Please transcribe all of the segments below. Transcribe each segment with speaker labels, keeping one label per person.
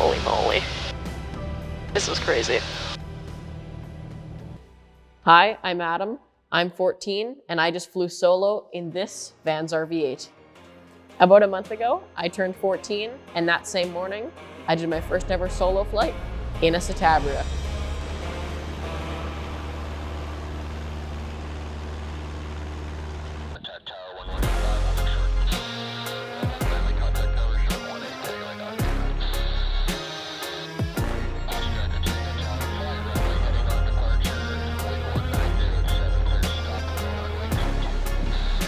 Speaker 1: Holy moly. This is crazy. Hi, I'm Adam. I'm 14, and I just flew solo in this Vans RV8. About a month ago, I turned 14, and that same morning, I did my first ever solo flight in a Citabria.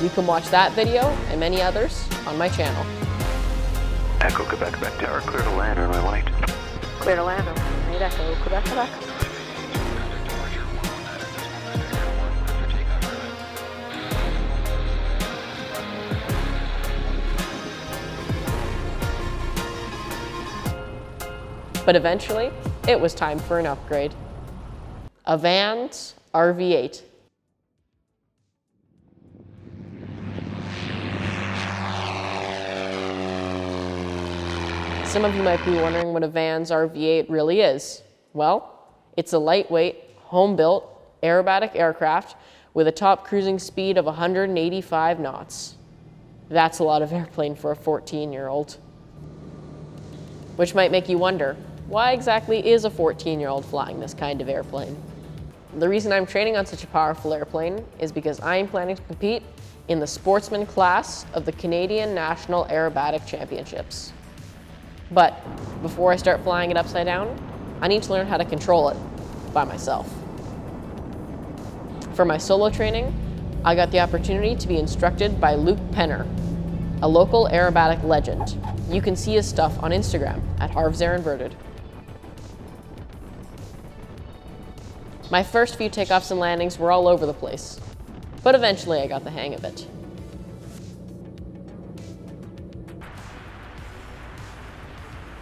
Speaker 1: You can watch that video and many others on my channel.
Speaker 2: Echo Quebec, Quebec Tower, clear to land, runway 18.
Speaker 1: Clear to land, runway 18, Echo Quebec, Quebec. But eventually, it was time for an upgrade. A Vans RV8. Some of you might be wondering what a Vans RV8 really is. Well, it's a lightweight, home-built, aerobatic aircraft with a top cruising speed of 185 knots. That's a lot of airplane for a 14-year-old. Which might make you wonder, why exactly is a 14-year-old flying this kind of airplane? The reason I'm training on such a powerful airplane is because I am planning to compete in the sportsman class of the Canadian National Aerobatic Championships. But before I start flying it upside down, I need to learn how to control it by myself. For my solo training, I got the opportunity to be instructed by Luke Penner, a local aerobatic legend. You can see his stuff on Instagram at @HarvsAirInverted. My first few takeoffs and landings were all over the place, but eventually I got the hang of it.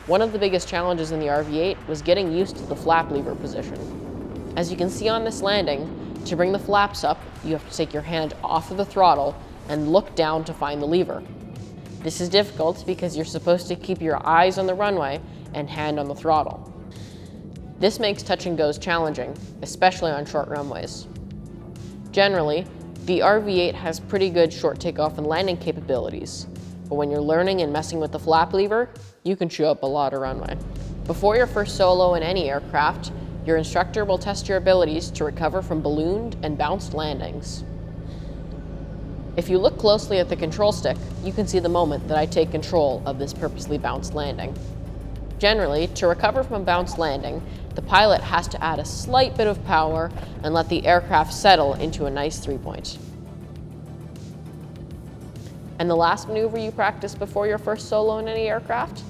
Speaker 1: One of the biggest challenges in the RV8 was getting used to the flap lever position. As you can see on this landing, to bring the flaps up, you have to take your hand off of the throttle and look down to find the lever. This is difficult because you're supposed to keep your eyes on the runway and hand on the throttle. This makes touch and goes challenging, especially on short runways. Generally, the RV8 has pretty good short takeoff and landing capabilities, but when you're learning and messing with the flap lever, you can chew up a lot of runway. Before your first solo in any aircraft, your instructor will test your abilities to recover from ballooned and bounced landings. If you look closely at the control stick, you can see the moment that I take control of this purposely bounced landing. Generally, to recover from a bounced landing, the pilot has to add a slight bit of power and let the aircraft settle into a nice 3-point. And the last maneuver you practice before your first solo in any aircraft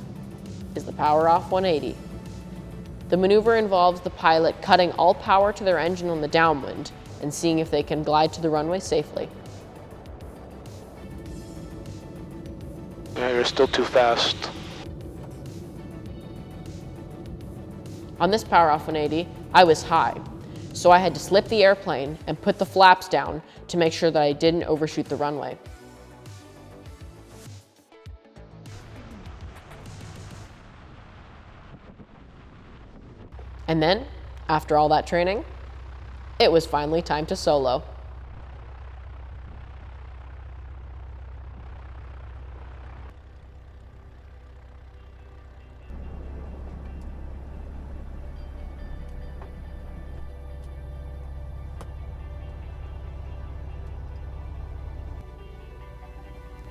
Speaker 1: is the power off 180. The maneuver involves the pilot cutting all power to their engine on the downwind and seeing if they can glide to the runway safely.
Speaker 3: Yeah, you're still too fast.
Speaker 1: On this power off 180, I was high, so I had to slip the airplane and put the flaps down to make sure that I didn't overshoot the runway. And then, after all that training, it was finally time to solo.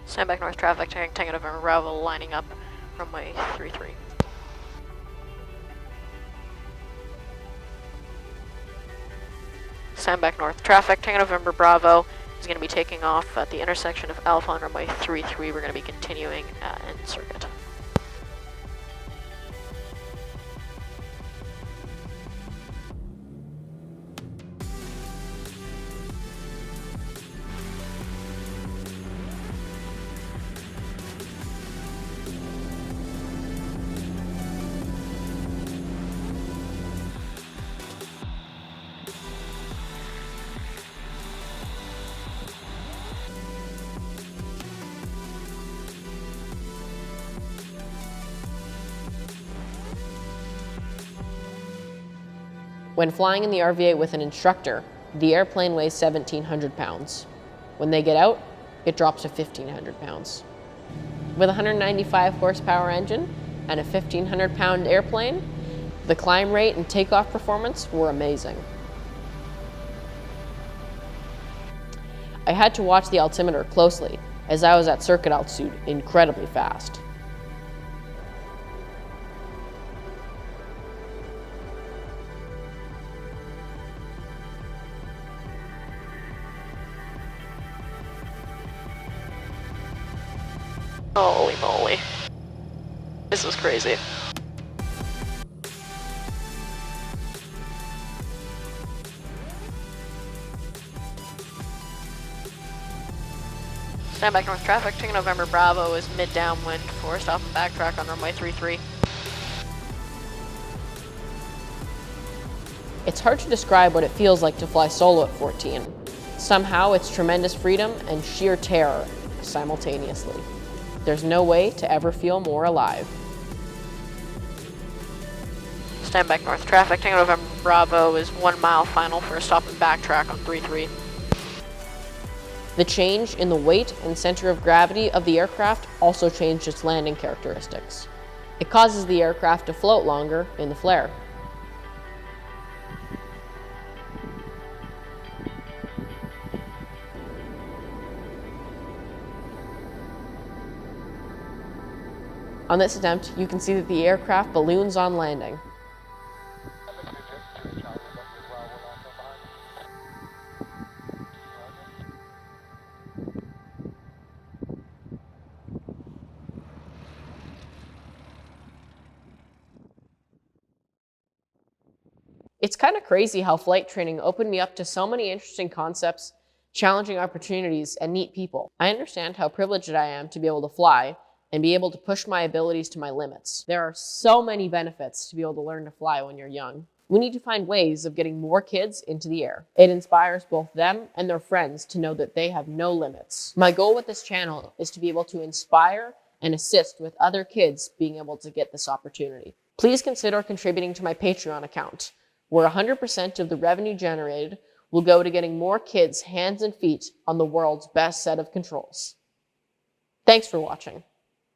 Speaker 4: Stand back north traffic, Tango November Bravo, lining up, runway 33. Stand back north traffic, Tango November Bravo is going to be taking off at the intersection of Alpha on runway 33. We're going to be continuing in circuit.
Speaker 1: When flying in the RV8 with an instructor, the airplane weighs 1,700 pounds. When they get out, it drops to 1,500 pounds. With a 195 horsepower engine and a 1,500-pound airplane, the climb rate and takeoff performance were amazing. I had to watch the altimeter closely as I was at circuit altitude incredibly fast.
Speaker 4: Holy moly. This is crazy. Stand back north traffic, Tango November Bravo is mid downwind for stop and backtrack on runway 33.
Speaker 1: It's hard to describe what it feels like to fly solo at 14. Somehow it's tremendous freedom and sheer terror simultaneously. There's no way to ever feel more alive.
Speaker 4: Stand back north traffic, Tango November Bravo is 1 mile final for a stop and backtrack on 33.
Speaker 1: The change in the weight and center of gravity of the aircraft also changed its landing characteristics. It causes the aircraft to float longer in the flare. On this attempt, you can see that the aircraft balloons on landing. It's kind of crazy how flight training opened me up to so many interesting concepts, challenging opportunities, and neat people. I understand how privileged I am to be able to fly and be able to push my abilities to my limits. There are so many benefits to be able to learn to fly when you're young. We need to find ways of getting more kids into the air. It inspires both them and their friends to know that they have no limits. My goal with this channel is to be able to inspire and assist with other kids being able to get this opportunity. Please consider contributing to my Patreon account, where 100% of the revenue generated will go to getting more kids' hands and feet on the world's best set of controls. Thanks for watching.